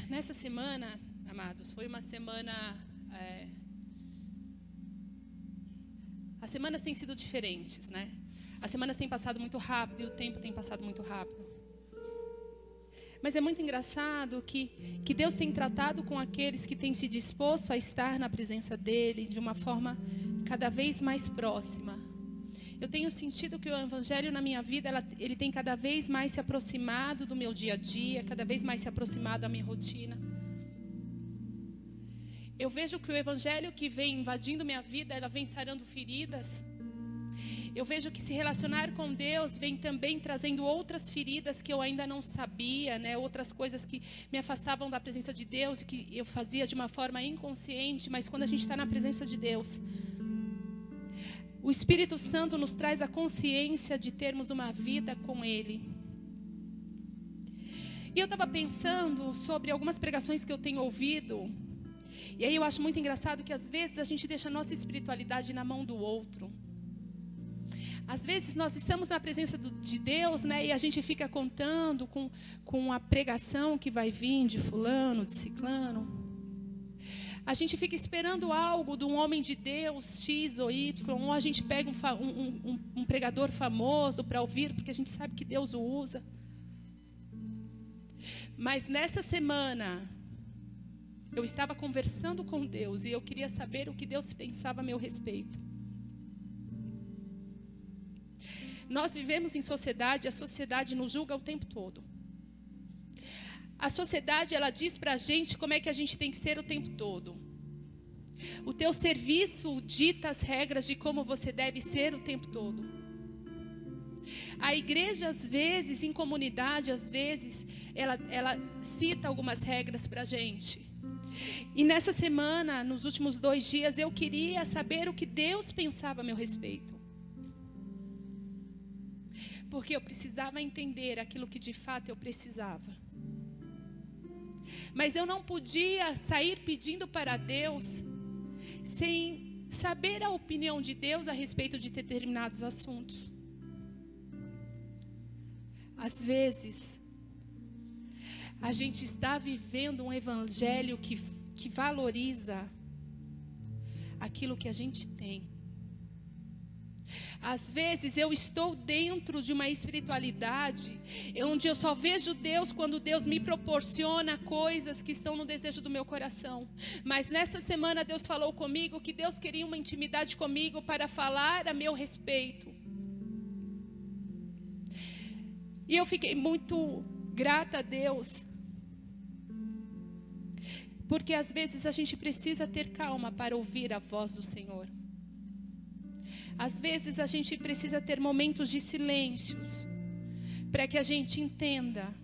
Nessa semana, amados, foi uma semana... As semanas têm sido diferentes, né? As semanas têm passado muito rápido e o tempo tem passado muito rápido. Mas é muito engraçado que Deus tem tratado com aqueles que têm se disposto a estar na presença dEle de uma forma cada vez mais próxima. Eu tenho sentido que o Evangelho na minha vida, ele tem cada vez mais se aproximado do meu dia a dia, cada vez mais se aproximado da minha rotina. Eu vejo que o Evangelho que vem invadindo minha vida, ela vem sarando feridas. Eu vejo que se relacionar com Deus vem também trazendo outras feridas que eu ainda não sabia, né? Outras coisas que me afastavam da presença de Deus e que eu fazia de uma forma inconsciente. Mas quando a gente está na presença de Deus, o Espírito Santo nos traz a consciência de termos uma vida com Ele. E eu estava pensando sobre algumas pregações que eu tenho ouvido. E aí eu acho muito engraçado que às vezes a gente deixa a nossa espiritualidade na mão do outro. Às vezes nós estamos na presença de Deus, né, e a gente fica contando com a pregação que vai vir de fulano, de ciclano. A gente fica esperando algo de um homem de Deus, X ou Y, ou a gente pega um pregador famoso para ouvir, porque a gente sabe que Deus o usa. Mas nessa semana, eu estava conversando com Deus e eu queria saber o que Deus pensava a meu respeito. Nós vivemos em sociedade, a sociedade nos julga o tempo todo. A sociedade, ela diz para a gente como é que a gente tem que ser o tempo todo. O teu serviço dita as regras de como você deve ser o tempo todo. A igreja, às vezes, em comunidade, às vezes, ela cita algumas regras para a gente. E nessa semana, nos últimos 2 dias, eu queria saber o que Deus pensava a meu respeito. Porque eu precisava entender aquilo que de fato eu precisava. Mas eu não podia sair pedindo para Deus sem saber a opinião de Deus a respeito de determinados assuntos. Às vezes, a gente está vivendo um evangelho que valoriza aquilo que a gente tem. Às vezes eu estou dentro de uma espiritualidade onde eu só vejo Deus quando Deus me proporciona coisas que estão no desejo do meu coração. Mas nessa semana Deus falou comigo que Deus queria uma intimidade comigo para falar a meu respeito. E eu fiquei muito grata a Deus. Porque às vezes a gente precisa ter calma para ouvir a voz do Senhor. Às vezes a gente precisa ter momentos de silêncios para que a gente entenda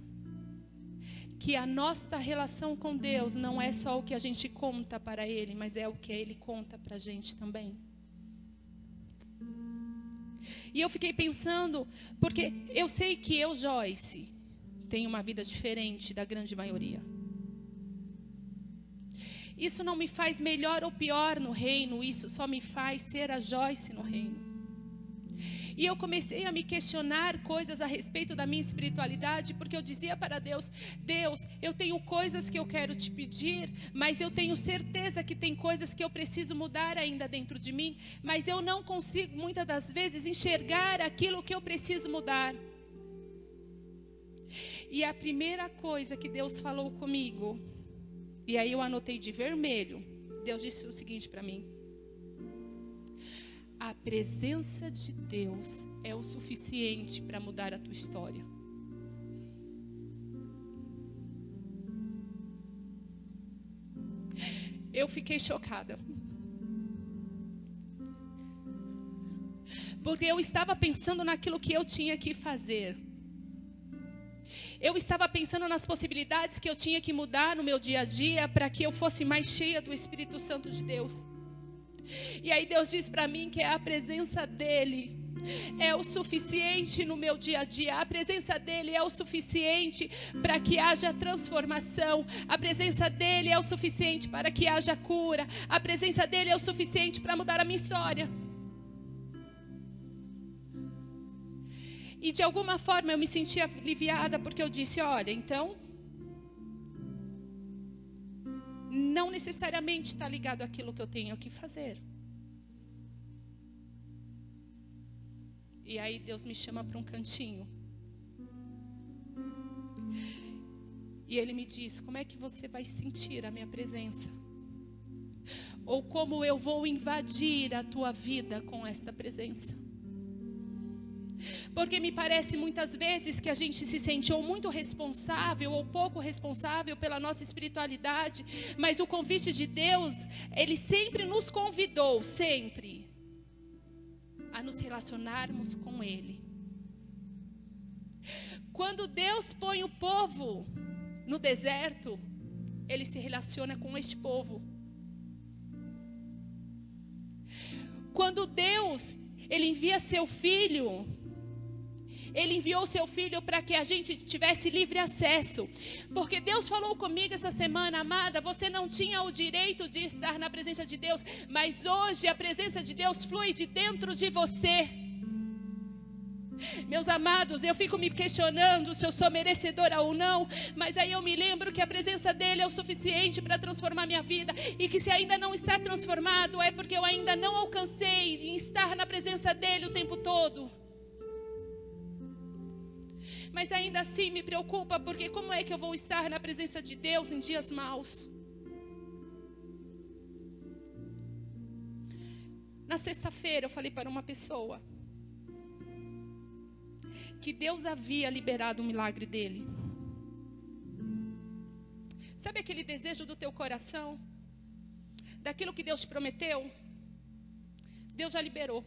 que a nossa relação com Deus não é só o que a gente conta para Ele, mas é o que Ele conta para a gente também. E eu fiquei pensando, porque eu sei que eu, Joyce, tenho uma vida diferente da grande maioria. Isso não me faz melhor ou pior no reino, isso só me faz ser a Joyce no reino. E eu comecei a me questionar coisas a respeito da minha espiritualidade, porque eu dizia para Deus, Deus, eu tenho coisas que eu quero te pedir, mas eu tenho certeza que tem coisas que eu preciso mudar ainda dentro de mim, mas eu não consigo muitas das vezes enxergar aquilo que eu preciso mudar. E a primeira coisa que Deus falou comigo, e aí eu anotei de vermelho, Deus disse o seguinte para mim: a presença de Deus é o suficiente para mudar a tua história. Eu fiquei chocada. Porque eu estava pensando naquilo que eu tinha que fazer. Eu estava pensando nas possibilidades que eu tinha que mudar no meu dia a dia para que eu fosse mais cheia do Espírito Santo de Deus. E aí Deus diz para mim que a presença dEle é o suficiente no meu dia a dia. A presença dEle é o suficiente para que haja transformação. A presença dEle é o suficiente para que haja cura. A presença dEle é o suficiente para mudar a minha história. E de alguma forma eu me senti aliviada, porque eu disse, olha, então, não necessariamente está ligado àquilo que eu tenho que fazer. E aí Deus me chama para um cantinho. E Ele me diz, como é que você vai sentir a minha presença? Ou como eu vou invadir a tua vida com esta presença? Porque me parece muitas vezes que a gente se sente ou muito responsável ou pouco responsável pela nossa espiritualidade. Mas o convite de Deus, Ele sempre nos convidou, sempre, a nos relacionarmos com Ele. Quando Deus põe o povo no deserto, Ele se relaciona com este povo. Quando Deus, Ele envia seu Filho, Ele enviou seu Filho para que a gente tivesse livre acesso. Porque Deus falou comigo essa semana, amada, você não tinha o direito de estar na presença de Deus, mas hoje a presença de Deus flui de dentro de você. Meus amados, eu fico me questionando se eu sou merecedora ou não, mas aí eu me lembro que a presença dEle é o suficiente para transformar minha vida, e que se ainda não está transformado, é porque eu ainda não alcancei em estar na presença dEle o tempo todo. Mas ainda assim me preocupa, porque como é que eu vou estar na presença de Deus em dias maus? Na sexta-feira eu falei para uma pessoa que Deus havia liberado o milagre dele. Sabe aquele desejo do teu coração? Daquilo que Deus te prometeu? Deus já liberou.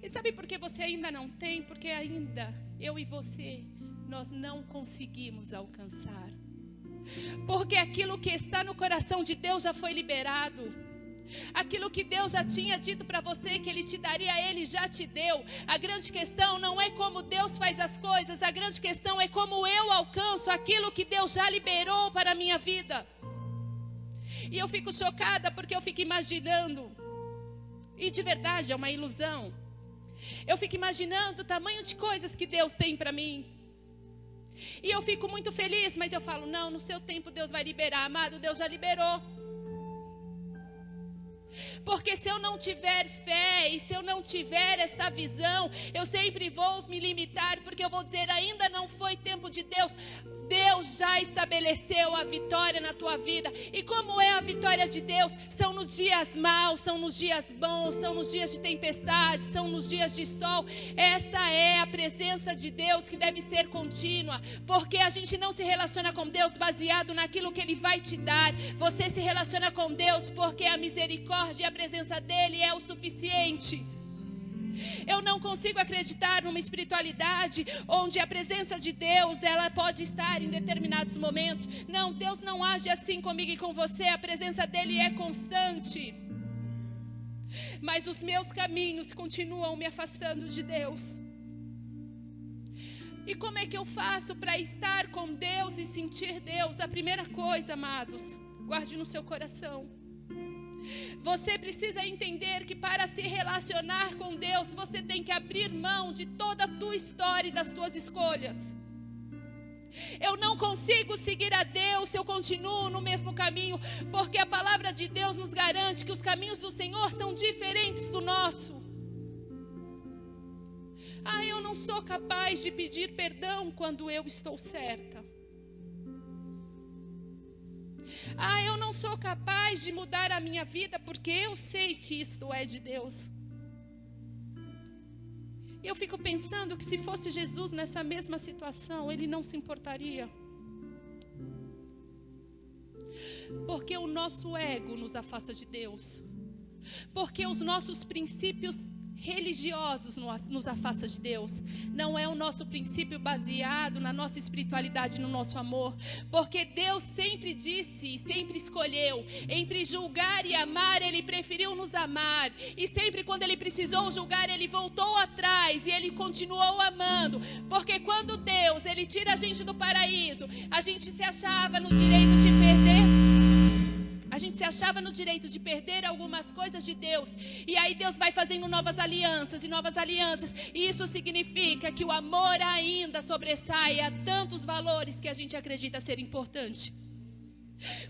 E sabe por que você ainda não tem? Porque ainda eu e você, nós não conseguimos alcançar. Porque aquilo que está no coração de Deus já foi liberado. Aquilo que Deus já tinha dito para você que Ele te daria, Ele já te deu. A grande questão não é como Deus faz as coisas, a grande questão é como eu alcanço aquilo que Deus já liberou para a minha vida. E eu fico chocada porque eu fico imaginando, e de verdade é uma ilusão, eu fico imaginando o tamanho de coisas que Deus tem para mim. E eu fico muito feliz, mas eu falo, não, no seu tempo Deus vai liberar, amado, Deus já liberou. Porque se eu não tiver fé e se eu não tiver esta visão, eu sempre vou me limitar, porque eu vou dizer, ainda não foi tempo de Deus. Deus já estabeleceu a vitória na tua vida. E como é a vitória de Deus? São nos dias maus, são nos dias bons, são nos dias de tempestade, são nos dias de sol. Esta é a presença de Deus que deve ser contínua, porque a gente não se relaciona com Deus baseado naquilo que Ele vai te dar. Você se relaciona com Deus porque a misericórdia e a presença dEle é o suficiente. Eu não consigo acreditar numa espiritualidade onde a presença de Deus, ela pode estar em determinados momentos. Não, Deus não age assim comigo e com você. A presença dEle é constante. Mas os meus caminhos continuam me afastando de Deus. E como é que eu faço para estar com Deus e sentir Deus? A primeira coisa, amados, guarde no seu coração. Você precisa entender que para se relacionar com Deus, você tem que abrir mão de toda a tua história e das tuas escolhas. Eu não consigo seguir a Deus se eu continuo no mesmo caminho, porque a palavra de Deus nos garante que os caminhos do Senhor são diferentes do nosso. Eu não sou capaz de pedir perdão quando eu estou certa. Eu não sou capaz de mudar a minha vida porque eu sei que isso é de Deus. Eu fico pensando que se fosse Jesus nessa mesma situação, Ele não se importaria. Porque o nosso ego nos afasta de Deus. Porque os nossos princípios religiosos nos afasta de Deus. Não é o nosso princípio baseado na nossa espiritualidade, no nosso amor. Porque Deus sempre disse e sempre escolheu entre julgar e amar. Ele preferiu nos amar. E sempre quando Ele precisou julgar, Ele voltou atrás e Ele continuou amando. Porque quando Deus, Ele tira a gente do paraíso, a gente se achava no direito de perder. A gente se achava no direito de perder algumas coisas de Deus. E aí Deus vai fazendo novas alianças e novas alianças. E isso significa que o amor ainda sobressai a tantos valores que a gente acredita ser importante.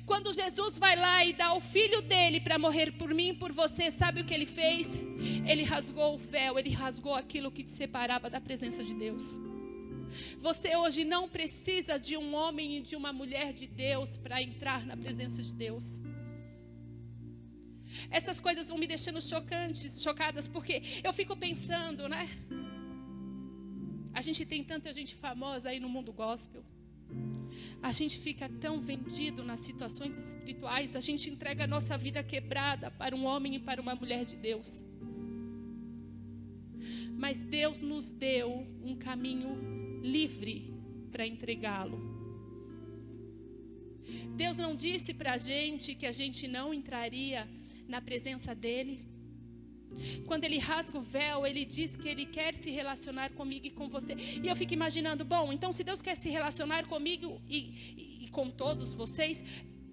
Quando Jesus vai lá e dá o filho dele para morrer por mim e por você, sabe o que ele fez? Ele rasgou o véu, ele rasgou aquilo que te separava da presença de Deus. Você hoje não precisa de um homem e de uma mulher de Deus para entrar na presença de Deus. Essas coisas vão me deixando chocadas, porque eu fico pensando, né? A gente tem tanta gente famosa aí no mundo gospel. A gente fica tão vendido nas situações espirituais, a gente entrega a nossa vida quebrada para um homem e para uma mulher de Deus. Mas Deus nos deu um caminho livre para entregá-lo. Deus não disse para a gente que a gente não entraria na presença dele. Quando ele rasga o véu, ele diz que ele quer se relacionar comigo e com você. E eu fico imaginando, bom, então se Deus quer se relacionar comigo e com todos vocês,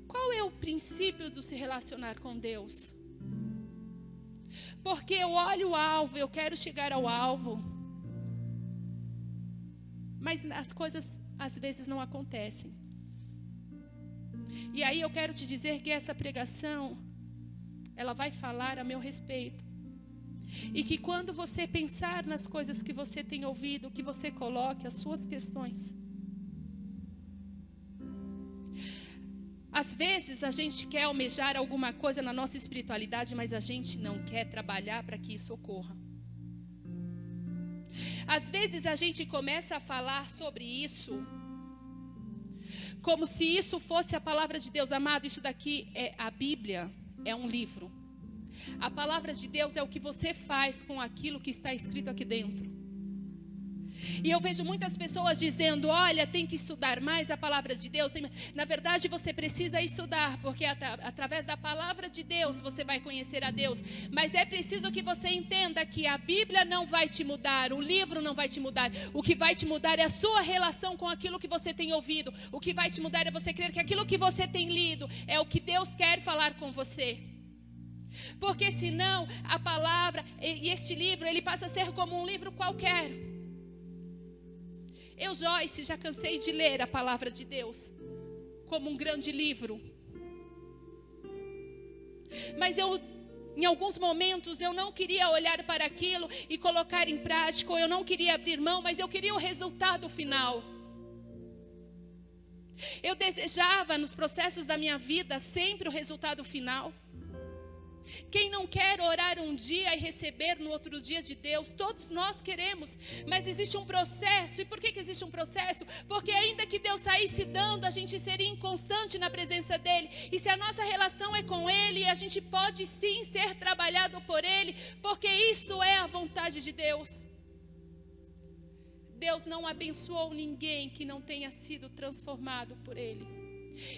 qual é o princípio do se relacionar com Deus? Porque eu olho o alvo, eu quero chegar ao alvo, mas as coisas às vezes não acontecem. E aí eu quero te dizer que essa pregação, ela vai falar a meu respeito. E que quando você pensar nas coisas que você tem ouvido, que você coloque as suas questões. Às vezes a gente quer almejar alguma coisa na nossa espiritualidade, mas a gente não quer trabalhar para que isso ocorra. Às vezes a gente começa a falar sobre isso como se isso fosse a palavra de Deus. Amado, isso daqui é a Bíblia, é um livro. A palavra de Deus é o que você faz com aquilo que está escrito aqui dentro. E eu vejo muitas pessoas dizendo, olha, tem que estudar mais a palavra de Deus. Na verdade, você precisa estudar, porque através da palavra de Deus você vai conhecer a Deus. Mas é preciso que você entenda que a Bíblia não vai te mudar, o livro não vai te mudar. O que vai te mudar é a sua relação com aquilo que você tem ouvido. O que vai te mudar é você crer que aquilo que você tem lido é o que Deus quer falar com você. Porque senão a palavra e este livro, ele passa a ser como um livro qualquer. Eu, Joyce, já cansei de ler a palavra de Deus como um grande livro. Mas em alguns momentos eu não queria olhar para aquilo e colocar em prática, ou eu não queria abrir mão, mas eu queria o resultado final. Eu desejava nos processos da minha vida sempre o resultado final. Quem não quer orar um dia e receber no outro dia de Deus? Todos nós queremos, mas existe um processo. E por que existe um processo? Porque ainda que Deus saísse dando, a gente seria inconstante na presença dEle. E se a nossa relação é com Ele, a gente pode sim ser trabalhado por Ele, porque isso é a vontade de Deus. Deus não abençoou ninguém que não tenha sido transformado por Ele.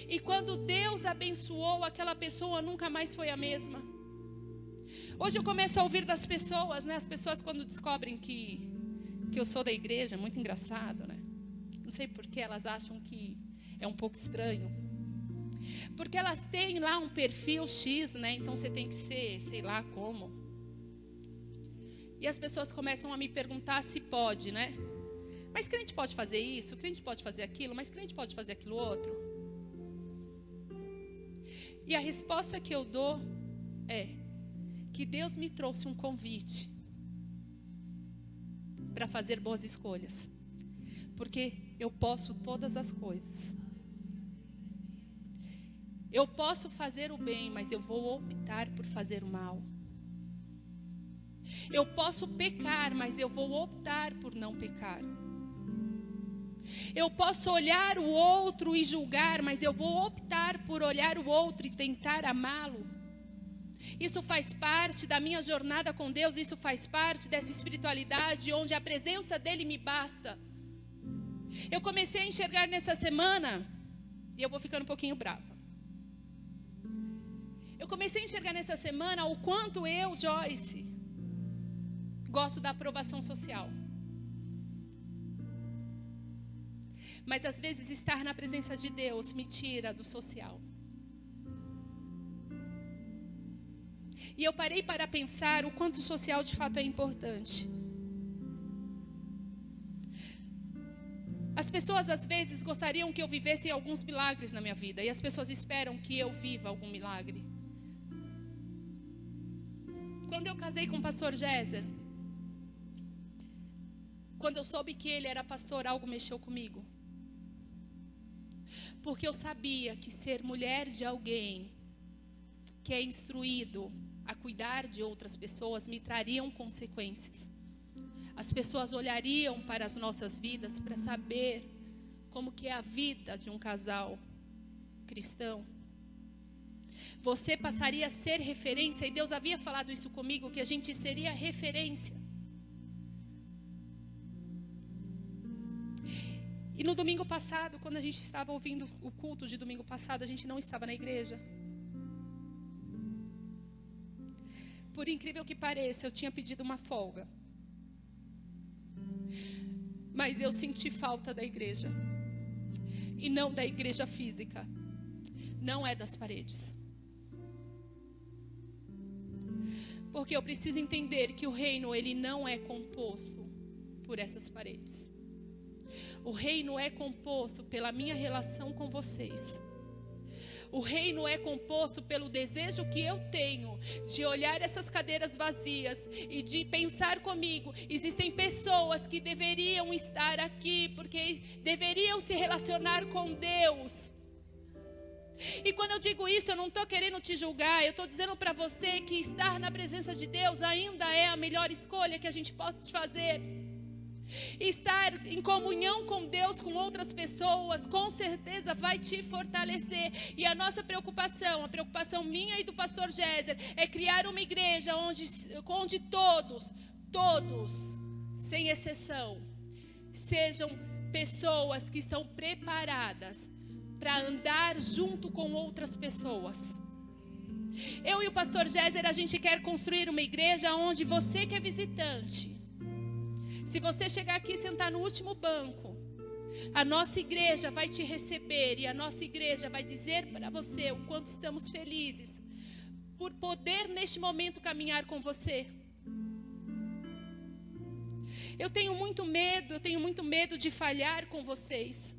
E quando Deus abençoou, aquela pessoa nunca mais foi a mesma. Hoje eu começo a ouvir das pessoas, né? As pessoas quando descobrem que eu sou da igreja, muito engraçado, né? Não sei por que elas acham que é um pouco estranho. Porque elas têm lá um perfil X, né? Então você tem que ser, sei lá como. E as pessoas começam a me perguntar se pode, né? Mas crente pode fazer isso, crente pode fazer aquilo, mas crente pode fazer aquilo outro. E a resposta que eu dou é que Deus me trouxe um convite para fazer boas escolhas. Porque eu posso todas as coisas. Eu posso fazer o bem, mas eu vou optar por fazer o mal. Eu posso pecar, mas eu vou optar por não pecar. Eu posso olhar o outro e julgar, mas eu vou optar por olhar o outro e tentar amá-lo. Isso faz parte da minha jornada com Deus, isso faz parte dessa espiritualidade onde a presença dEle me basta. Eu comecei a enxergar nessa semana, e eu vou ficando um pouquinho brava. Eu comecei a enxergar nessa semana o quanto eu, Joyce, gosto da aprovação social. Mas às vezes estar na presença de Deus me tira do social. E eu parei para pensar o quanto o social de fato é importante. As pessoas às vezes gostariam que eu vivesse alguns milagres na minha vida. E as pessoas esperam que eu viva algum milagre. Quando eu casei com o pastor Géser, quando eu soube que ele era pastor, algo mexeu comigo. Porque eu sabia que ser mulher de alguém que é instruído a cuidar de outras pessoas me trariam consequências. As pessoas olhariam para as nossas vidas para saber como que é a vida de um casal cristão. Você passaria a ser referência, e Deus havia falado isso comigo, que a gente seria referência. E no domingo passado, quando a gente estava ouvindo o culto de domingo passado, a gente não estava na igreja. Por incrível que pareça, eu tinha pedido uma folga. Mas eu senti falta da igreja. E não da igreja física. Não é das paredes. Porque eu preciso entender que o reino, ele não é composto por essas paredes. O reino é composto pela minha relação com vocês. O reino é composto pelo desejo que eu tenho de olhar essas cadeiras vazias e de pensar comigo. Existem pessoas que deveriam estar aqui porque deveriam se relacionar com Deus. E quando eu digo isso, eu não estou querendo te julgar. Eu estou dizendo para você que estar na presença de Deus ainda é a melhor escolha que a gente possa fazer. Estar em comunhão com Deus, com outras pessoas, com certeza vai te fortalecer. E a nossa preocupação, a preocupação minha e do pastor Géser, é criar uma igreja onde todos, sem exceção, sejam pessoas que estão preparadas para andar junto com outras pessoas. Eu e o pastor Géser, a gente quer construir uma igreja onde você que é visitante, se você chegar aqui e sentar no último banco, a nossa igreja vai te receber e a nossa igreja vai dizer para você o quanto estamos felizes por poder neste momento caminhar com você. Eu tenho muito medo de falhar com vocês.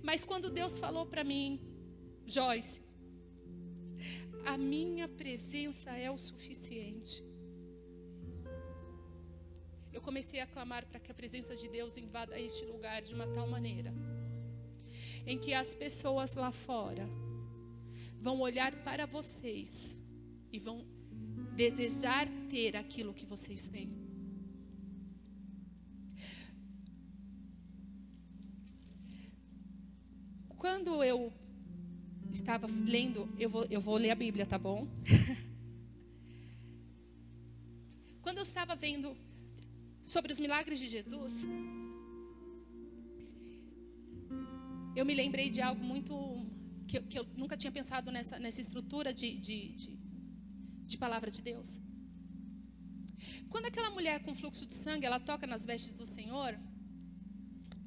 Mas quando Deus falou para mim, Joyce, a minha presença é o suficiente. Eu comecei a clamar para que a presença de Deus invada este lugar de uma tal maneira em que as pessoas lá fora vão olhar para vocês e vão desejar ter aquilo que vocês têm. Quando eu estava lendo, eu vou ler a Bíblia, tá bom? Quando eu estava vendo sobre os milagres de Jesus, eu me lembrei de algo muito que eu nunca tinha pensado nessa estrutura de palavra de Deus. Quando aquela mulher com fluxo de sangue, ela toca nas vestes do Senhor,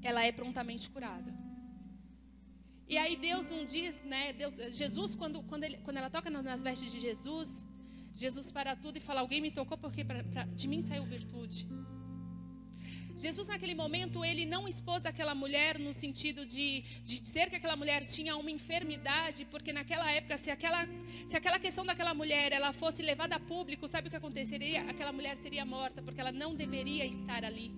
ela é prontamente curada. E aí Deus Jesus, quando ela toca nas vestes de Jesus, Jesus para tudo e fala, alguém me tocou porque de mim saiu virtude. Jesus naquele momento, ele não expôs aquela mulher no sentido de dizer que aquela mulher tinha uma enfermidade, porque naquela época, se aquela questão daquela mulher, ela fosse levada a público, sabe o que aconteceria? Aquela mulher seria morta, porque ela não deveria estar ali.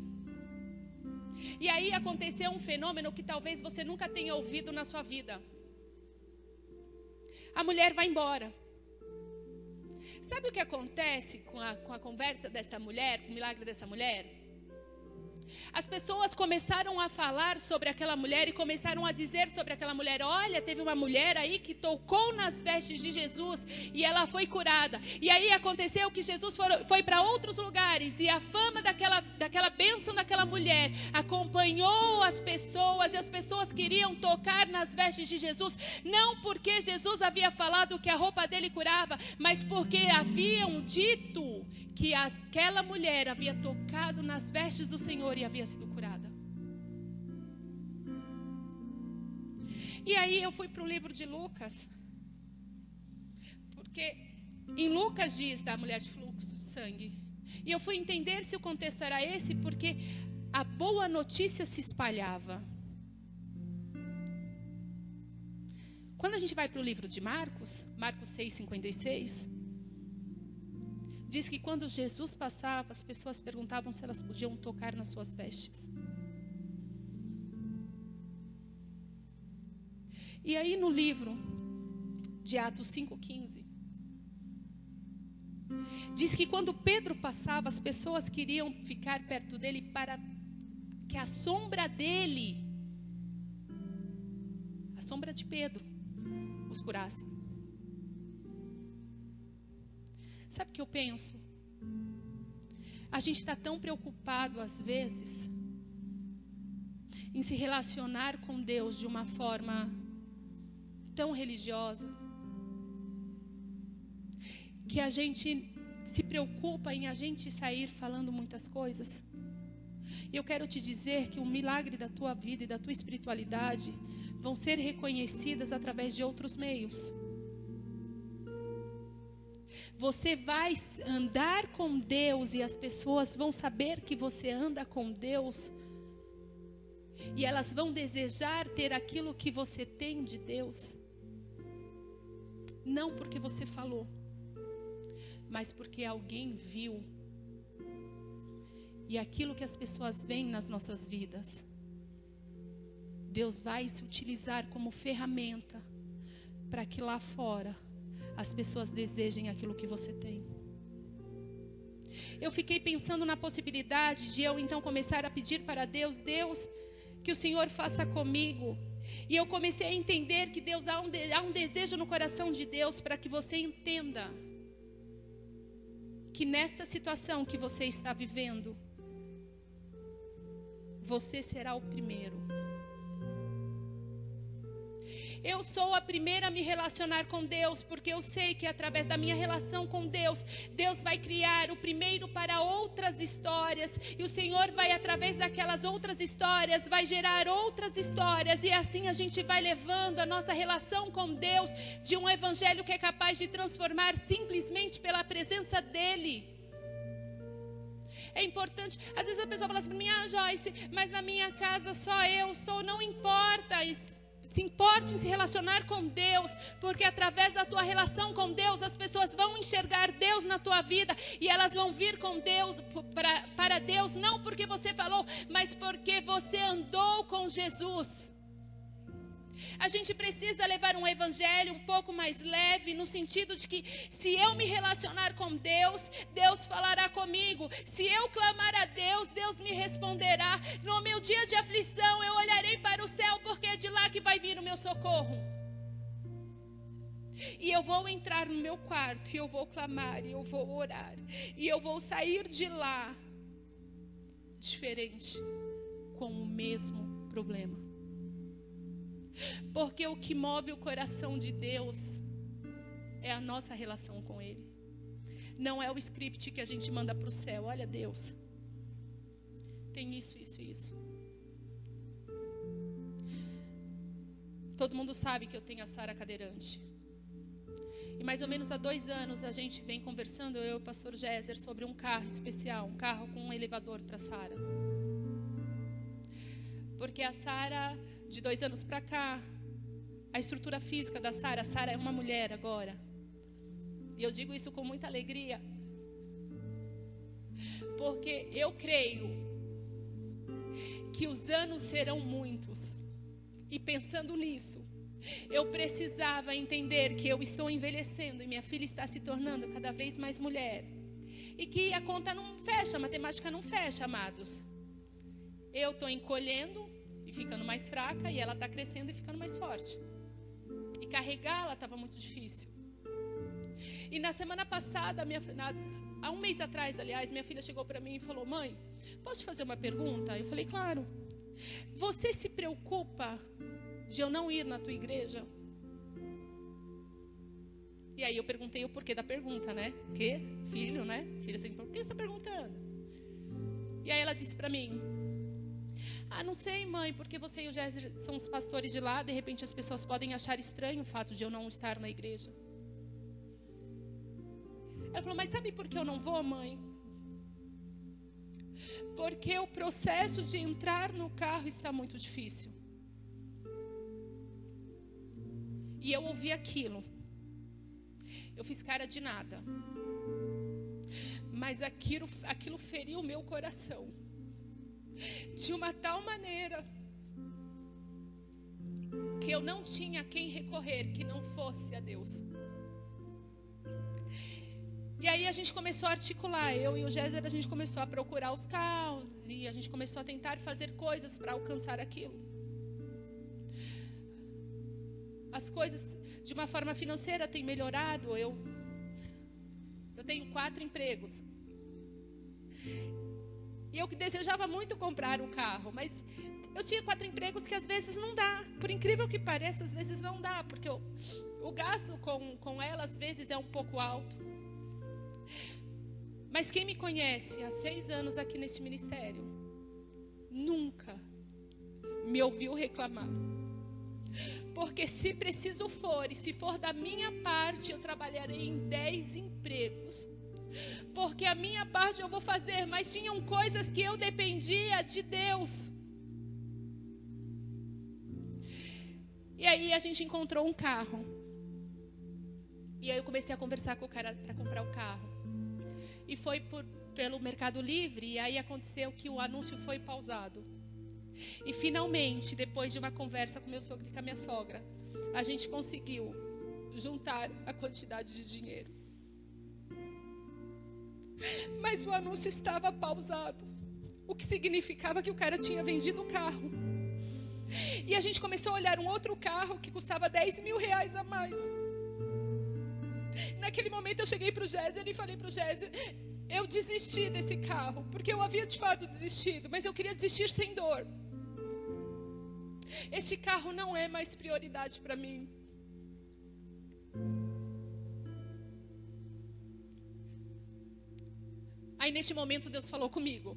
E aí aconteceu um fenômeno que talvez você nunca tenha ouvido na sua vida. A mulher vai embora. Sabe o que acontece com a conversa dessa mulher, com o milagre dessa mulher? As pessoas começaram a falar sobre aquela mulher e começaram a dizer sobre aquela mulher, olha, teve uma mulher aí que tocou nas vestes de Jesus e ela foi curada. E aí aconteceu que Jesus foi para outros lugares e a fama daquela bênção daquela mulher acompanhou as pessoas e as pessoas queriam tocar nas vestes de Jesus, não porque Jesus havia falado que a roupa dele curava, mas porque haviam dito que aquela mulher havia tocado nas vestes do Senhor e havia sido curada. E aí eu fui para o livro de Lucas, porque em Lucas diz da mulher de fluxo de sangue. E eu fui entender se o contexto era esse, porque a boa notícia se espalhava. Quando a gente vai para o livro de Marcos 6,56, diz que quando Jesus passava, as pessoas perguntavam se elas podiam tocar nas suas vestes. E aí no livro de Atos 5,15, diz que quando Pedro passava, as pessoas queriam ficar perto dele para que a sombra dele, a sombra de Pedro, os curasse. Sabe o que eu penso? A gente está tão preocupado às vezes em se relacionar com Deus de uma forma tão religiosa, que a gente se preocupa em a gente sair falando muitas coisas. E eu quero te dizer que o milagre da tua vida e da tua espiritualidade vão ser reconhecidas através de outros meios. Você vai andar com Deus e as pessoas vão saber que você anda com Deus. E elas vão desejar ter aquilo que você tem de Deus. Não porque você falou, mas porque alguém viu. E aquilo que as pessoas veem nas nossas vidas, Deus vai se utilizar como ferramenta para que lá fora as pessoas desejem aquilo que você tem. Eu fiquei pensando na possibilidade de eu então começar a pedir para Deus, que o Senhor faça comigo. E eu comecei a entender que Deus há um desejo no coração de Deus para que você entenda que nesta situação que você está vivendo, você será o primeiro. Eu sou a primeira a me relacionar com Deus, porque eu sei que através da minha relação com Deus, Deus vai criar o primeiro para outras histórias, e o Senhor vai, através daquelas outras histórias, vai gerar outras histórias, e assim a gente vai levando a nossa relação com Deus de um evangelho que é capaz de transformar simplesmente pela presença dEle. É importante, às vezes a pessoa fala assim para mim, Joyce, mas na minha casa só eu sou, não importa, se importe em se relacionar com Deus, porque através da tua relação com Deus, as pessoas vão enxergar Deus na tua vida, e elas vão vir com Deus, para Deus, não porque você falou, mas porque você andou com Jesus. A gente precisa levar um evangelho um pouco mais leve, no sentido de que se eu me relacionar com Deus, Deus falará comigo. Se eu clamar a Deus, Deus me responderá. No meu dia de aflição, eu olharei para o céu, porque é de lá que vai vir o meu socorro. E eu vou entrar no meu quarto, e eu vou clamar, e eu vou orar, e eu vou sair de lá diferente, com o mesmo problema. Porque o que move o coração de Deus é a nossa relação com Ele. Não é o script que a gente manda para o céu. Olha, Deus, tem isso, isso, isso. Todo mundo sabe que eu tenho a Sara cadeirante. E mais ou menos há 2 anos a gente vem conversando, eu e o pastor Géser, sobre um carro especial, um carro com um elevador para a Sara. Porque a Sara, de 2 anos para cá, a estrutura física da Sara, a Sara é uma mulher agora. E eu digo isso com muita alegria, porque eu creio que os anos serão muitos. E pensando nisso, eu precisava entender que eu estou envelhecendo e minha filha está se tornando cada vez mais mulher. E que a conta não fecha, a matemática não fecha, amados. Eu estou encolhendo e ficando mais fraca, e ela está crescendo e ficando mais forte. E carregá-la estava muito difícil. E na semana passada, há 1 mês atrás, aliás, minha filha chegou para mim e falou, mãe, posso te fazer uma pergunta? Eu falei, claro. Você se preocupa de eu não ir na tua igreja? E aí eu perguntei o porquê da pergunta, né? Porque filho, né? Filho sempre pergunta, por que você está perguntando? E aí ela disse para mim, não sei, mãe, porque você e o Géser são os pastores de lá, de repente as pessoas podem achar estranho o fato de eu não estar na igreja. Ela falou, mas sabe por que eu não vou, mãe? Porque o processo de entrar no carro está muito difícil. E eu ouvi aquilo. Eu fiz cara de nada. Mas aquilo feriu o meu coração. De uma tal maneira que eu não tinha a quem recorrer que não fosse a Deus. E aí a gente começou a articular, eu e o Géser, a gente começou a procurar os carros e a gente começou a tentar fazer coisas para alcançar aquilo. As coisas, de uma forma financeira, têm melhorado. Eu tenho 4 empregos. E eu que desejava muito comprar um carro, mas eu tinha 4 empregos que às vezes não dá. Por incrível que pareça, às vezes não dá, porque o gasto com ela às vezes é um pouco alto. Mas quem me conhece há 6 anos aqui neste ministério, nunca me ouviu reclamar. Porque se preciso for, e se for da minha parte, eu trabalharei em 10 empregos. Porque a minha parte eu vou fazer, mas tinham coisas que eu dependia de Deus. E aí a gente encontrou um carro. E aí eu comecei a conversar com o cara para comprar o carro. E foi pelo Mercado Livre, e aí aconteceu que o anúncio foi pausado. E finalmente, depois de uma conversa com meu sogro e com a minha sogra, a gente conseguiu juntar a quantidade de dinheiro. Mas o anúncio estava pausado, o que significava que o cara tinha vendido o carro. E a gente começou a olhar um outro carro que custava 10 mil reais a mais. Naquele momento eu cheguei para o Géser e falei para o Géser, eu desisti desse carro, porque eu havia de fato desistido, mas eu queria desistir sem dor. Este carro não é mais prioridade para mim. Aí neste momento Deus falou comigo,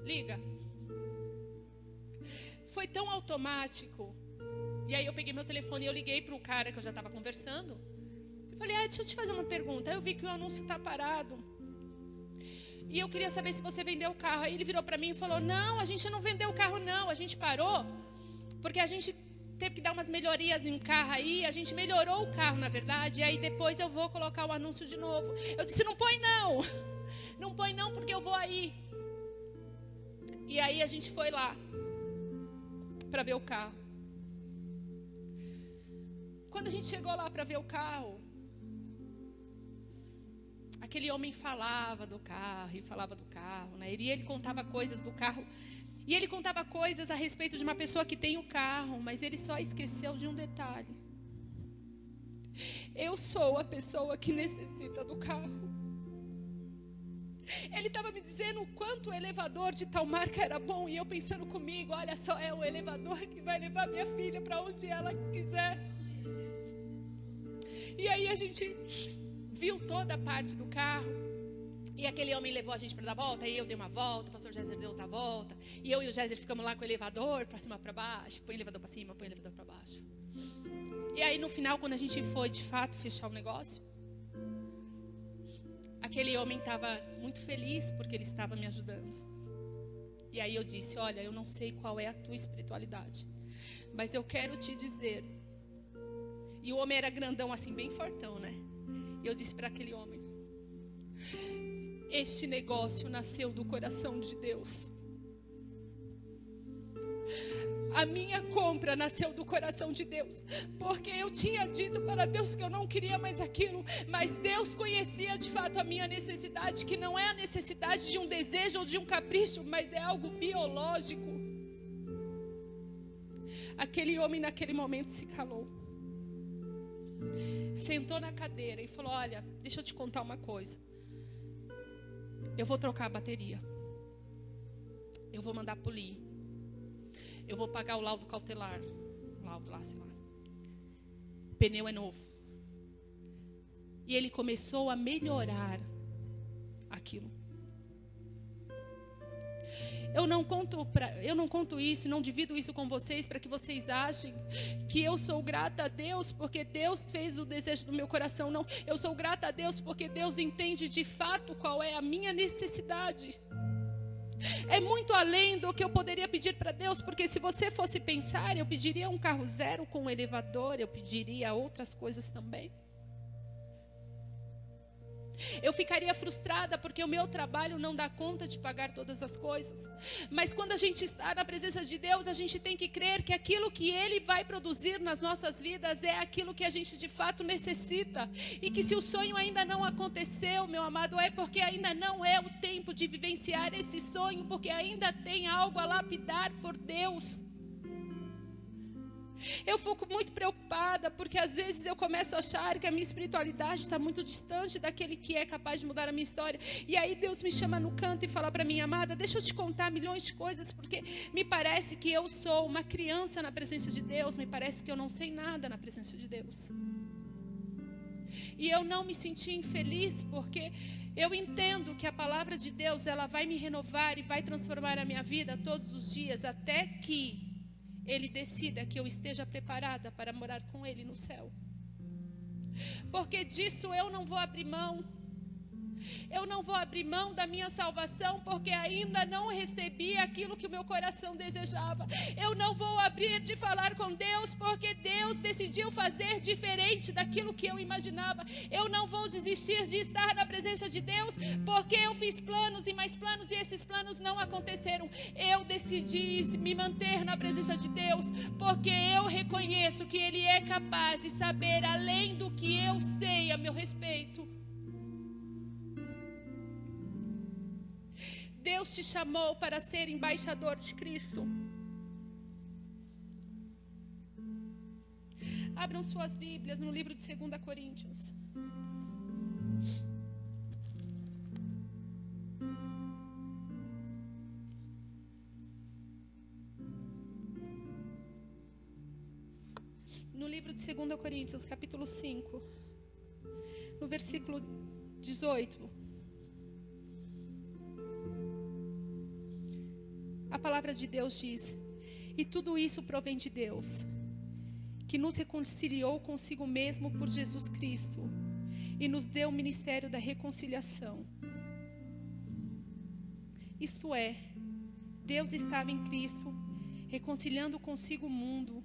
liga. Foi tão automático. E aí eu peguei meu telefone e eu liguei para o cara que eu já estava conversando. Eu falei, deixa eu te fazer uma pergunta. Eu vi que o anúncio está parado. E eu queria saber se você vendeu o carro. Aí ele virou para mim e falou, não, a gente não vendeu o carro não. A gente parou, porque a gente teve que dar umas melhorias em um carro aí. A gente melhorou o carro, na verdade. E aí depois eu vou colocar o anúncio de novo. Eu disse, não põe não. Não põe não, porque eu vou aí. E aí a gente foi lá para ver o carro. Quando a gente chegou lá para ver o carro, aquele homem falava do carro e falava do carro, né? E ele contava coisas do carro. E ele contava coisas a respeito de uma pessoa que tem o carro, mas ele só esqueceu de um detalhe. Eu sou a pessoa que necessita do carro. Ele estava me dizendo o quanto o elevador de tal marca era bom. E eu pensando comigo, olha só, é o elevador que vai levar minha filha para onde ela quiser. E aí a gente viu toda a parte do carro. E aquele homem levou a gente para dar volta. E eu dei uma volta, o pastor Géser deu outra volta. E eu e o Géser ficamos lá com o elevador, para cima, para baixo. Põe o elevador para cima, põe o elevador para baixo. E aí no final, quando a gente foi de fato fechar o negócio, aquele homem estava muito feliz porque ele estava me ajudando. E aí eu disse, olha, eu não sei qual é a tua espiritualidade, mas eu quero te dizer. E o homem era grandão assim, bem fortão, né? E eu disse para aquele homem, este negócio nasceu do coração de Deus. A minha compra nasceu do coração de Deus, porque eu tinha dito para Deus que eu não queria mais aquilo, mas Deus conhecia de fato a minha necessidade, que não é a necessidade de um desejo ou de um capricho, mas é algo biológico. Aquele homem naquele momento se calou, sentou na cadeira e falou, olha, deixa eu te contar uma coisa, eu vou trocar a bateria, eu vou mandar polir, eu vou pagar o laudo cautelar. Laudo lá, sei lá. O pneu é novo. E ele começou a melhorar aquilo. Eu não conto isso, não divido isso com vocês para que vocês achem que eu sou grata a Deus porque Deus fez o desejo do meu coração. Não, eu sou grata a Deus porque Deus entende de fato qual é a minha necessidade. É muito além do que eu poderia pedir para Deus, porque se você fosse pensar, eu pediria um carro zero com um elevador, eu pediria outras coisas também. Eu ficaria frustrada porque o meu trabalho não dá conta de pagar todas as coisas. Mas quando a gente está na presença de Deus, a gente tem que crer que aquilo que Ele vai produzir nas nossas vidas é aquilo que a gente de fato necessita. E que se o sonho ainda não aconteceu, meu amado, é porque ainda não é o tempo de vivenciar esse sonho, porque ainda tem algo a lapidar por Deus. Eu fico muito preocupada, porque às vezes eu começo a achar que a minha espiritualidade está muito distante daquele que é capaz de mudar a minha história. E aí Deus me chama no canto e fala para mim: amada, deixa eu te contar milhões de coisas, porque me parece que eu sou uma criança na presença de Deus, me parece que eu não sei nada na presença de Deus. E eu não me senti infeliz, porque eu entendo que a palavra de Deus, ela vai me renovar e vai transformar a minha vida todos os dias, até que Ele decida que eu esteja preparada para morar com Ele no céu. Porque disso eu não vou abrir mão. Eu não vou abrir mão da minha salvação, porque ainda não recebi aquilo que o meu coração desejava. Eu não vou abrir de falar com Deus, porque Deus decidiu fazer diferente daquilo que eu imaginava. Eu não vou desistir de estar na presença de Deus, porque eu fiz planos e mais planos e esses planos não aconteceram. Eu decidi me manter na presença de Deus, porque eu reconheço que Ele é capaz de saber além do que eu sei a meu respeito. Deus te chamou para ser embaixador de Cristo. Abram suas Bíblias no livro de 2 Coríntios. No livro de 2 Coríntios, capítulo 5, no versículo 18. A palavra de Deus diz: e tudo isso provém de Deus, que nos reconciliou consigo mesmo por Jesus Cristo e nos deu o ministério da reconciliação. Isto é, Deus estava em Cristo, reconciliando consigo o mundo,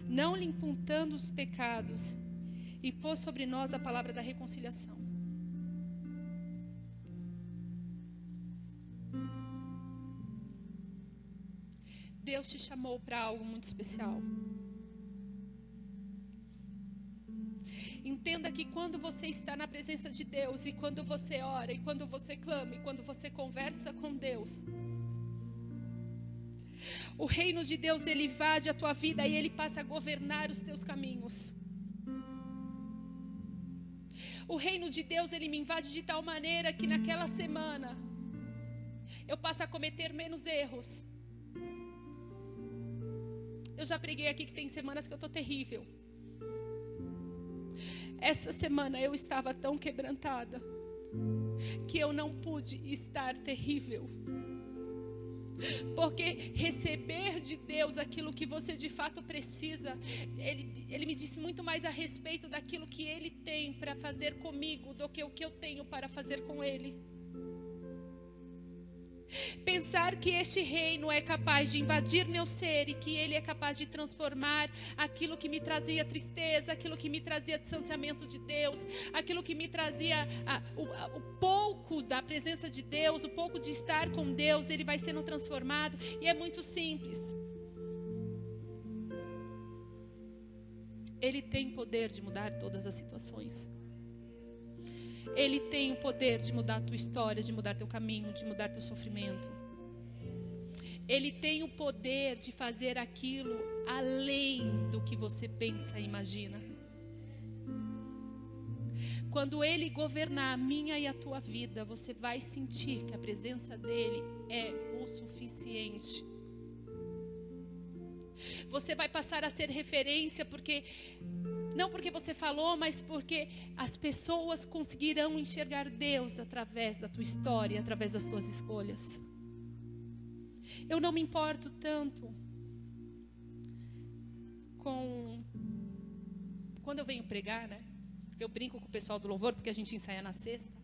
não lhe imputando os pecados, e pôs sobre nós a palavra da reconciliação. Deus te chamou para algo muito especial. Entenda que quando você está na presença de Deus, e quando você ora, e quando você clama, e quando você conversa com Deus, o reino de Deus, ele invade a tua vida e ele passa a governar os teus caminhos. O reino de Deus, ele me invade de tal maneira que naquela semana eu passo a cometer menos erros. Eu já preguei aqui que tem semanas que eu estou terrível. Essa semana eu estava tão quebrantada que eu não pude estar terrível. Porque receber de Deus aquilo que você de fato precisa, Ele me disse muito mais a respeito daquilo que Ele tem para fazer comigo do que o que eu tenho para fazer com Ele. Pensar que este reino é capaz de invadir meu ser e que ele é capaz de transformar aquilo que me trazia tristeza, aquilo que me trazia distanciamento de Deus, aquilo que me trazia o pouco da presença de Deus, o pouco de estar com Deus, ele vai sendo transformado. E é muito simples. Ele tem poder de mudar todas as situações. Ele tem o poder de mudar a tua história, de mudar teu caminho, de mudar teu sofrimento. Ele tem o poder de fazer aquilo além do que você pensa e imagina. Quando Ele governar a minha e a tua vida, você vai sentir que a presença dEle é o suficiente. Você vai passar a ser referência não porque você falou, mas porque as pessoas conseguirão enxergar Deus através da tua história, através das tuas escolhas. Eu não me importo tanto com... Quando eu venho pregar, né? Eu brinco com o pessoal do louvor, porque a gente ensaia na sexta.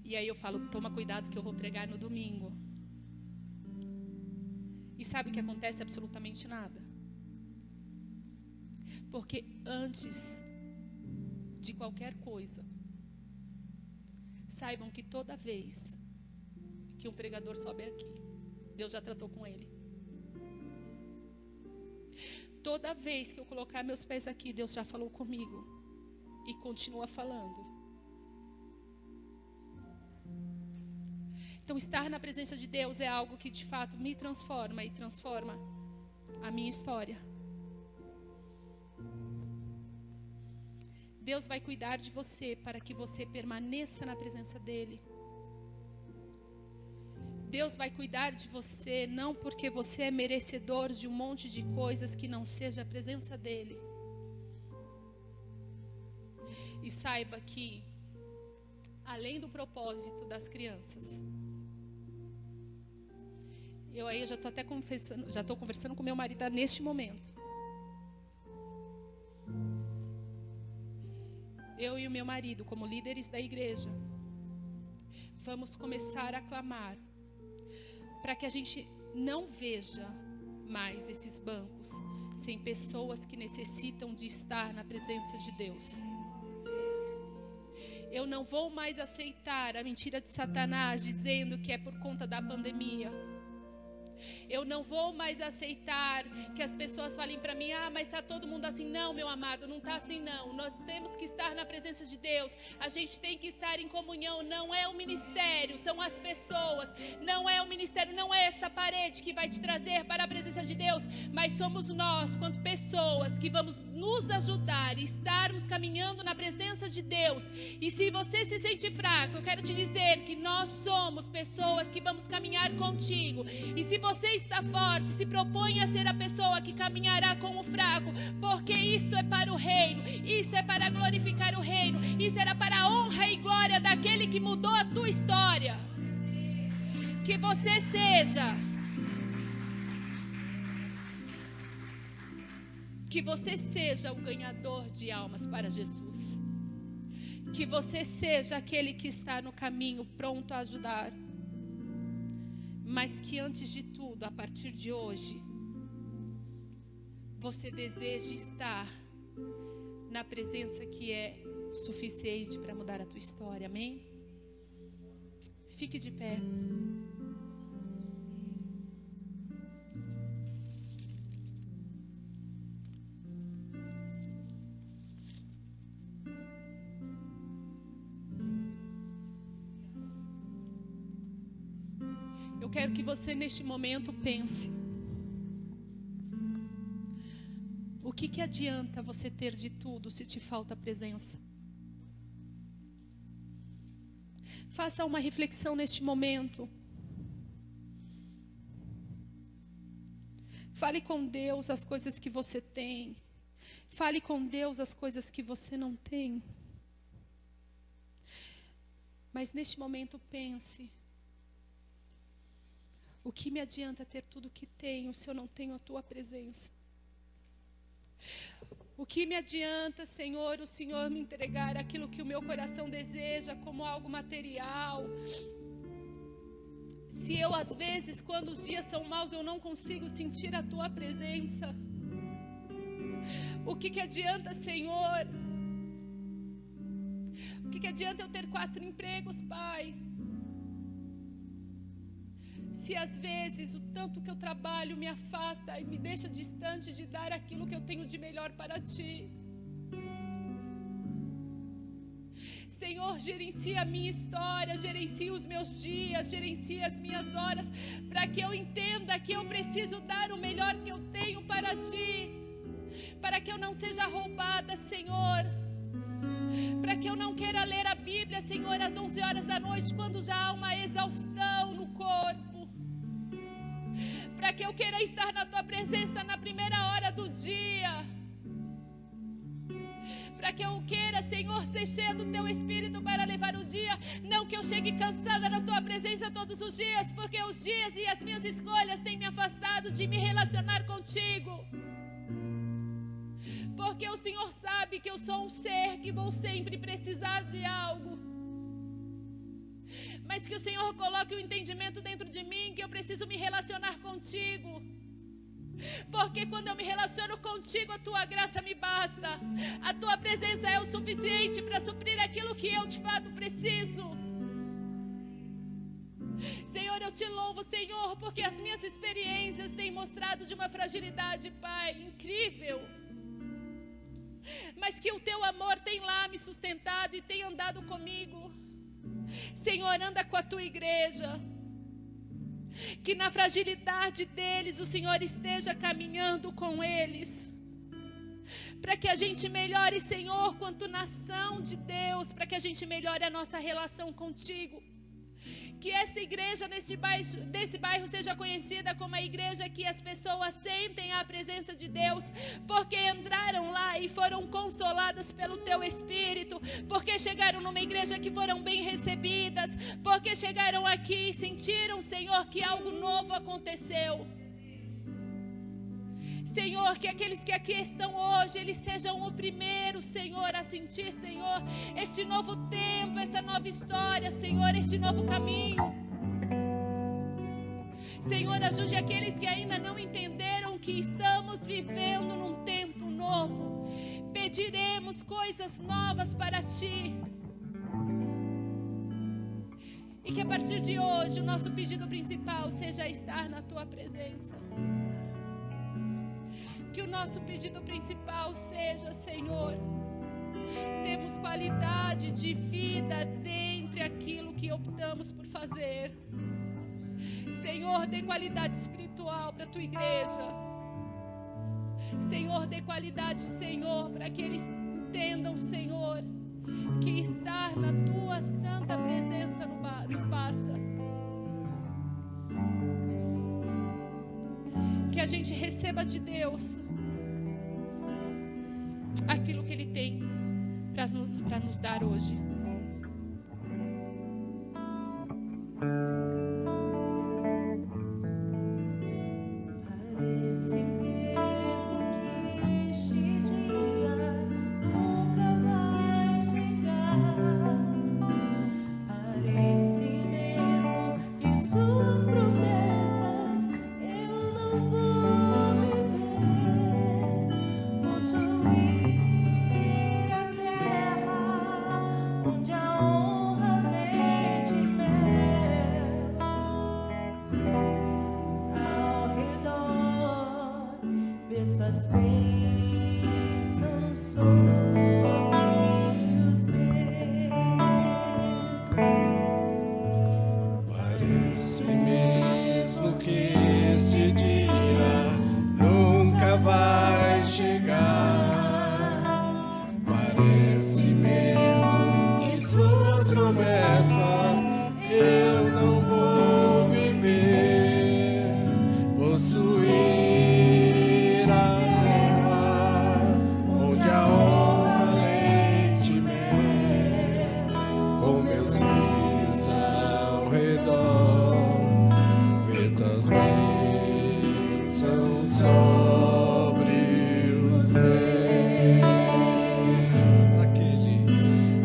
E aí eu falo, toma cuidado que eu vou pregar no domingo. E sabe o que acontece? Absolutamente nada. Porque antes de qualquer coisa, saibam que toda vez que um pregador sobe aqui, Deus já tratou com ele. Toda vez que eu colocar meus pés aqui, Deus já falou comigo. E continua falando. Então, estar na presença de Deus é algo que de fato me transforma e transforma a minha história. Deus vai cuidar de você para que você permaneça na presença dEle. Deus vai cuidar de você não porque você é merecedor de um monte de coisas que não seja a presença dEle. E saiba que, além do propósito das crianças, eu já estou até conversando com meu marido neste momento. Eu e o meu marido, como líderes da igreja, vamos começar a clamar para que a gente não veja mais esses bancos sem pessoas que necessitam de estar na presença de Deus. Eu não vou mais aceitar a mentira de Satanás dizendo que é por conta da pandemia. Eu não vou mais aceitar que as pessoas falem para mim, mas está todo mundo assim. Não, meu amado, não está assim não. Nós temos que estar na presença de Deus. A gente tem que estar em comunhão. Não é o ministério, são as pessoas. Não é o ministério, não é essa parede que vai te trazer para a presença de Deus. Mas somos nós, quanto pessoas, que vamos nos ajudar e estarmos caminhando na presença de Deus. E se você se sente fraco, eu quero te dizer que nós somos pessoas que vamos caminhar contigo. E se você está forte, se propõe a ser a pessoa que caminhará com o fraco, porque isto é para o reino, isso é para glorificar o reino, isso era para a honra e glória daquele que mudou a tua história. Que você seja o ganhador de almas para Jesus. Que você seja aquele que está no caminho pronto a ajudar. Mas que antes de tudo, a partir de hoje, você deseje estar na presença que é suficiente para mudar a tua história, amém? Fique de pé. Eu quero que você neste momento pense: o que adianta você ter de tudo se te falta presença? Faça uma reflexão neste momento. Fale com Deus as coisas que você tem. Fale com Deus as coisas que você não tem. Mas neste momento pense: o que me adianta ter tudo que tenho se eu não tenho a tua presença? O que me adianta, Senhor, o Senhor me entregar aquilo que o meu coração deseja como algo material? Se eu, às vezes, quando os dias são maus, eu não consigo sentir a tua presença. O que adianta, Senhor? O que adianta eu ter 4 empregos, Pai? Se às vezes o tanto que eu trabalho me afasta e me deixa distante de dar aquilo que eu tenho de melhor para Ti. Senhor, gerencia a minha história, gerencia os meus dias, gerencia as minhas horas, para que eu entenda que eu preciso dar o melhor que eu tenho para Ti, para que eu não seja roubada, Senhor, para que eu não queira ler a Bíblia, Senhor, às 11 horas da noite, quando já há uma exaustão no corpo, para que eu queira estar na Tua presença na primeira hora do dia, para que eu queira, Senhor, ser cheia do Teu Espírito para levar o dia. Não que eu chegue cansada na Tua presença todos os dias, porque os dias e as minhas escolhas têm me afastado de me relacionar contigo. Porque o Senhor sabe que eu sou um ser que vou sempre precisar de algo. Mas que o Senhor coloque o entendimento dentro de mim que eu preciso me relacionar contigo. Porque quando eu me relaciono contigo, a Tua graça me basta. A Tua presença é o suficiente para suprir aquilo que eu de fato preciso. Senhor, eu te louvo, Senhor, porque as minhas experiências têm mostrado de uma fragilidade, Pai, incrível. Mas que o Teu amor tem lá me sustentado e tem andado comigo. Senhor, anda com a Tua igreja. Que na fragilidade deles o Senhor esteja caminhando com eles. Para que a gente melhore, Senhor, quanto nação de Deus. Para que a gente melhore a nossa relação contigo. Que esta igreja desse bairro seja conhecida como a igreja que as pessoas sentem a presença de Deus, porque entraram lá e foram consoladas pelo Teu Espírito, porque chegaram numa igreja que foram bem recebidas, porque chegaram aqui e sentiram, Senhor, que algo novo aconteceu. Senhor, que aqueles que aqui estão hoje, eles sejam o primeiro, Senhor, a sentir, Senhor, este novo tempo, essa nova história, Senhor, este novo caminho. Senhor, ajude aqueles que ainda não entenderam que estamos vivendo num tempo novo. Pediremos coisas novas para Ti. E que a partir de hoje, o nosso pedido principal seja estar na Tua presença. Que o nosso pedido principal seja, Senhor, temos qualidade de vida dentre aquilo que optamos por fazer. Senhor, dê qualidade espiritual para a Tua igreja. Senhor, dê qualidade, Senhor, para que eles entendam, Senhor, que estar na Tua santa presença nos basta. Que a gente receba de Deus aquilo que Ele tem para nos dar hoje. Parece mesmo que este dia nunca vai chegar. Parece mesmo que Suas promessas eu não vou viver. Possuir a terra onde a honra, leite e mel. Ao redor, ver Suas bênçãos sobre os meus. Parece mesmo que este dia nunca vai chegar. Parece mesmo que Suas promessas eu não vou viver. Possuir a terra onde a honra, leite e mel. Com meus filhos ao redor, ver Tuas bênçãos sobre os meus.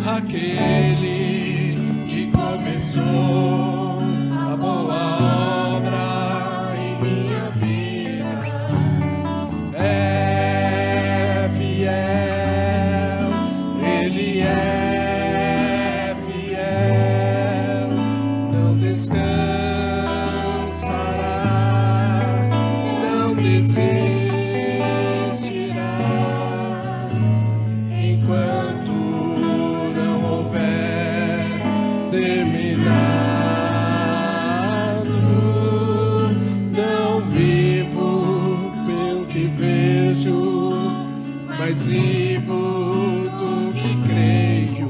Aquele que começou a boa obra em minha vida é fiel, Ele é fiel, não descansará, não desistirá, enquanto não houver terminado. Não vivo pelo que vejo, mas vivo do que creio.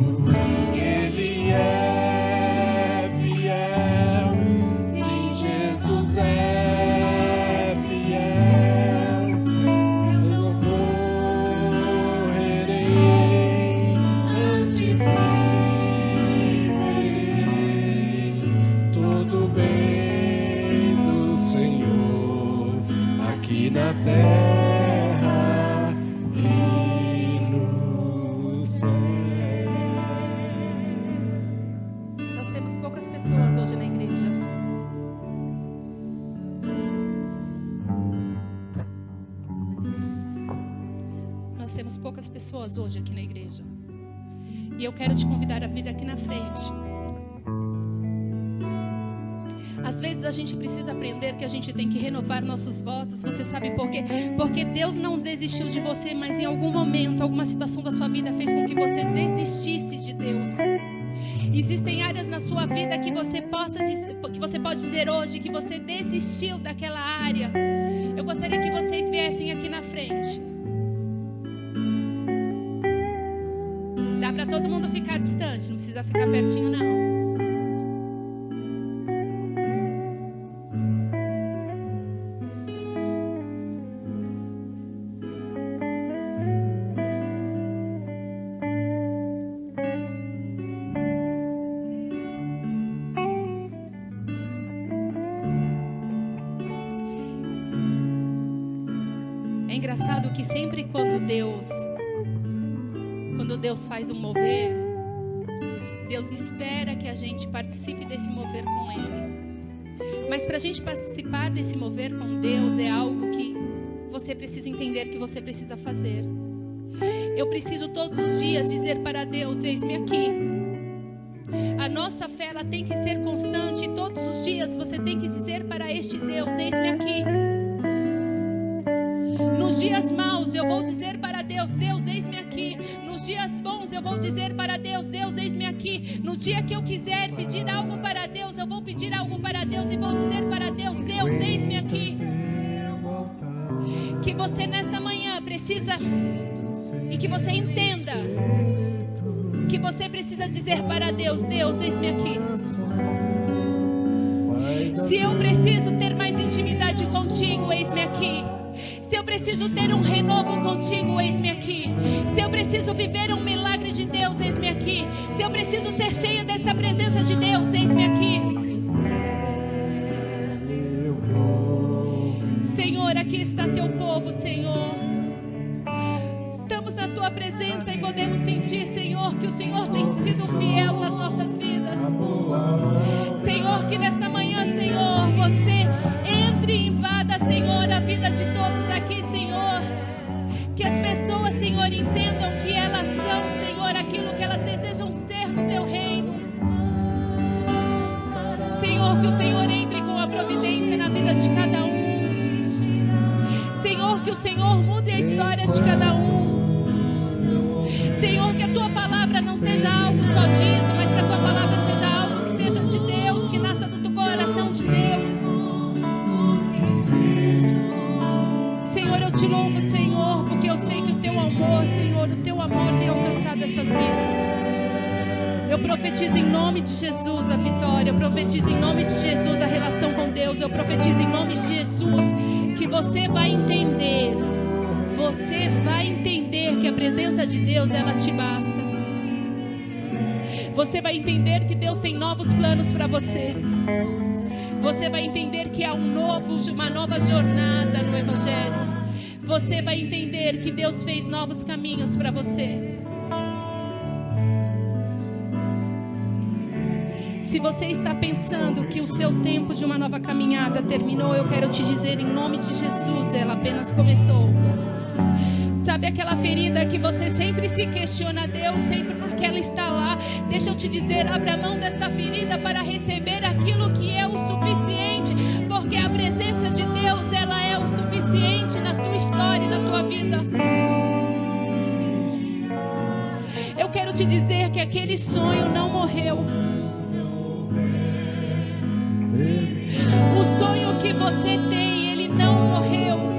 Ele é fiel, sim, Jesus é fiel. Eu não morrerei, nós temos poucas pessoas hoje aqui na igreja. E eu quero te convidar a vir aqui na frente. Às vezes a gente precisa aprender que a gente tem que renovar nossos votos. Você sabe por quê? Porque Deus não desistiu de você, mas em algum momento, alguma situação da sua vida fez com que você desistisse de Deus. Existem áreas na sua vida que você pode dizer hoje que você desistiu daquela área. Eu gostaria que vocês viessem aqui na frente. Dá para todo mundo ficar distante, não precisa ficar pertinho não. É engraçado que sempre quando Deus faz um mover, Deus espera que a gente participe desse mover com Ele. Mas para a gente participar desse mover com Deus é algo que você precisa entender que você precisa fazer. Eu preciso todos os dias dizer para Deus: eis-me aqui. A nossa fé ela tem que ser constante e todos os dias você tem que dizer para este Deus: eis-me aqui. Nos dias maus eu vou dizer para Deus: Deus, eis-me aqui. Nos dias bons eu vou dizer para Deus: Deus, eis-me aqui. No dia que eu quiser pedir algo para Deus, eu vou pedir algo para Deus e vou dizer para Deus: Deus, eis-me aqui. Que você nesta manhã precisa e que você entenda que você precisa dizer para Deus: Deus, eis-me aqui. Se eu preciso ter mais intimidade contigo, eis-me aqui. Se eu preciso ter um renovo contigo, eis-me aqui. Se eu preciso viver um milagre de Deus, eis-me aqui. Se eu preciso ser cheia desta presença de Deus, eis-me aqui. Senhor, aqui está teu povo, Senhor. Estamos na tua presença e podemos sentir, Senhor, que o Senhor tem sido fiel nas nossas vidas. Senhor, que nesta manhã, Senhor, você entre e invada, Senhor, a vida de todos aqui, Senhor. Que as pessoas, Senhor, entendam que elas são, Senhor, aquilo que elas desejam ser no teu reino. Senhor, que o Senhor entre com a providência na vida de cada um. Senhor, que o Senhor mude a história de cada um. Senhor, que a tua palavra não seja algo só dito, mas que a tua palavra seja algo que seja de Deus, que nasça do teu coração de Deus. Senhor, eu te louvo, Senhor, porque eu sei que o teu amor, Senhor, o teu amor tem alcançado estas vidas. Eu profetizo em nome de Jesus a vitória, eu profetizo em nome de Jesus a relação com Deus, eu profetizo em nome de Jesus que você vai entender que a presença de Deus, ela te basta. Você vai entender que Deus tem novos planos para você. Você vai entender que há uma nova jornada no Evangelho. Você vai entender que Deus fez novos caminhos para você. Se você está pensando que o seu tempo de uma nova caminhada terminou, eu quero te dizer em nome de Jesus, ela apenas começou. Sabe aquela ferida que você sempre se questiona Deus, sempre porque ela está lá? Deixa eu te dizer, abra mão desta ferida para receber aquilo que é o suficiente, porque a presença de Deus, ela é o suficiente na tua história e na tua vida. Eu quero te dizer que aquele sonho não morreu. O sonho que você tem, ele não morreu.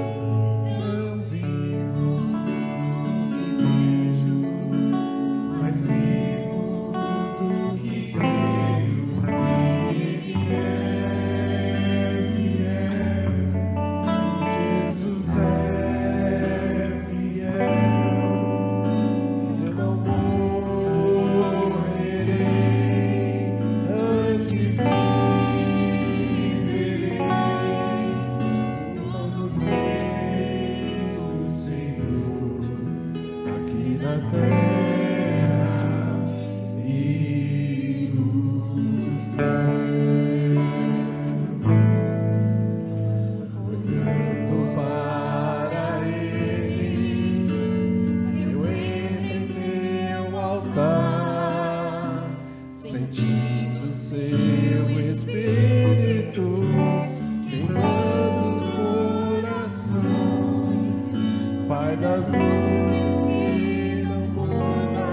Pai das luzes que não muda,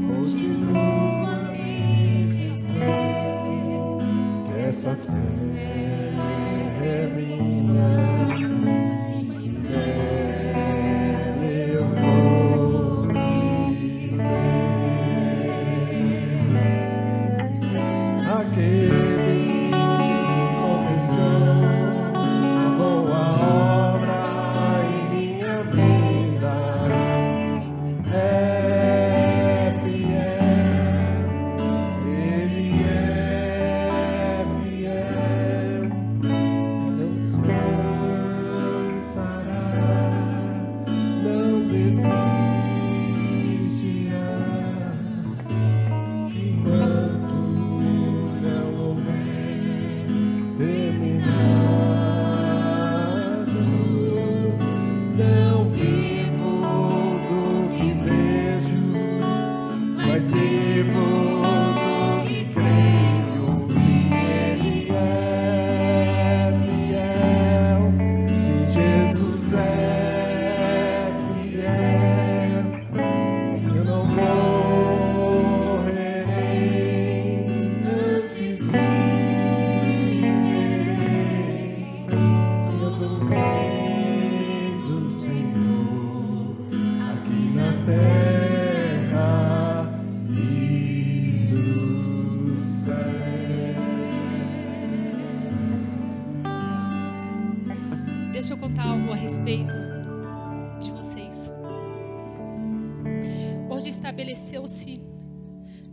continua a me dizer que essa terra é minha e que nela eu vou viver. Aquele que começou a boa obra em minha vida é fiel, Ele é fiel, não descansará, não desistirá, enquanto não houver terminado. Não vivo do que vejo, mas vivo do que creio. Sim, Ele é fiel, sim, Jesus é fiel. Eu não morrerei, antes viverei, tendo bem do Senhor aqui na terra e no céu. Deixa eu contar algo a respeito de vocês. Hoje estabeleceu-se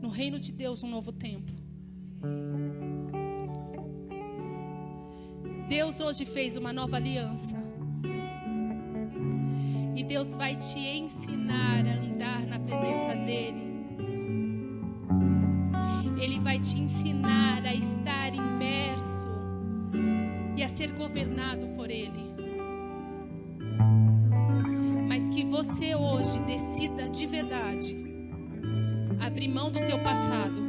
no reino de Deus um novo tempo. Deus hoje fez uma nova aliança. E Deus vai te ensinar a andar na presença dEle. Ele vai te ensinar a estar imerso e a ser governado por Ele. Mas que você hoje decida de verdade abrir mão do teu passado.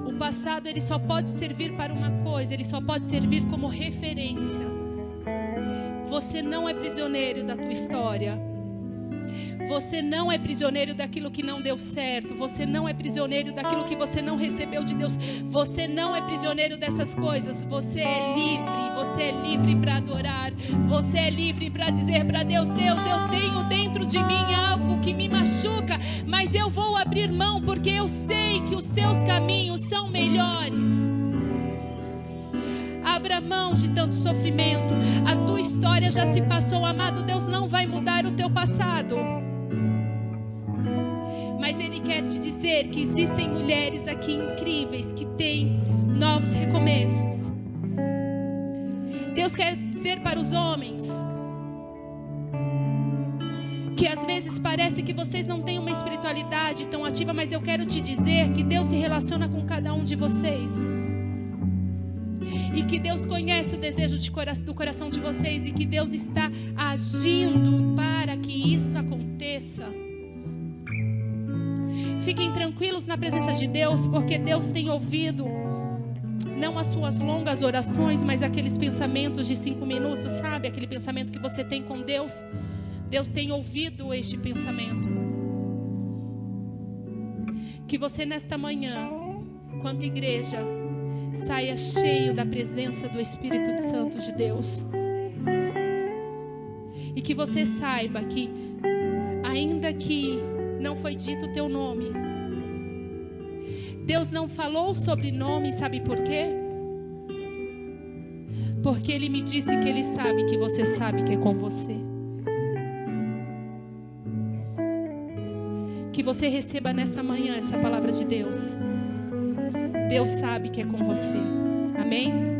O passado, ele só pode servir para uma coisa, ele só pode servir como referência. Você não é prisioneiro da tua história. Você não é prisioneiro daquilo que não deu certo. Você não é prisioneiro daquilo que você não recebeu de Deus. Você não é prisioneiro dessas coisas. Você é livre. Você é livre para adorar. Você é livre para dizer para Deus: Deus, eu tenho dentro de mim algo que me machuca, mas eu vou abrir mão porque eu sei que os teus caminhos são melhores. Abra mão de tanto sofrimento. A tua história já se passou, amado. Deus não vai mudar o teu passado. Mas Ele quer te dizer que existem mulheres aqui incríveis que têm novos recomeços. Deus quer dizer para os homens que às vezes parece que vocês não têm uma espiritualidade tão ativa, mas eu quero te dizer que Deus se relaciona com cada um de vocês. E que Deus conhece o desejo do coração de vocês e que Deus está agindo para que isso aconteça. Fiquem tranquilos na presença de Deus, porque Deus tem ouvido não as suas longas orações, mas aqueles pensamentos de 5 minutos, sabe? Aquele pensamento que você tem com Deus. Deus tem ouvido este pensamento. Que você nesta manhã, quanto igreja, saia cheio da presença do Espírito Santo de Deus. E que você saiba que, ainda que não foi dito o teu nome, Deus não falou sobre nome, sabe por quê? Porque Ele me disse que Ele sabe que você sabe que é com você. Que você receba nesta manhã essa palavra de Deus. Deus sabe que é com você. Amém?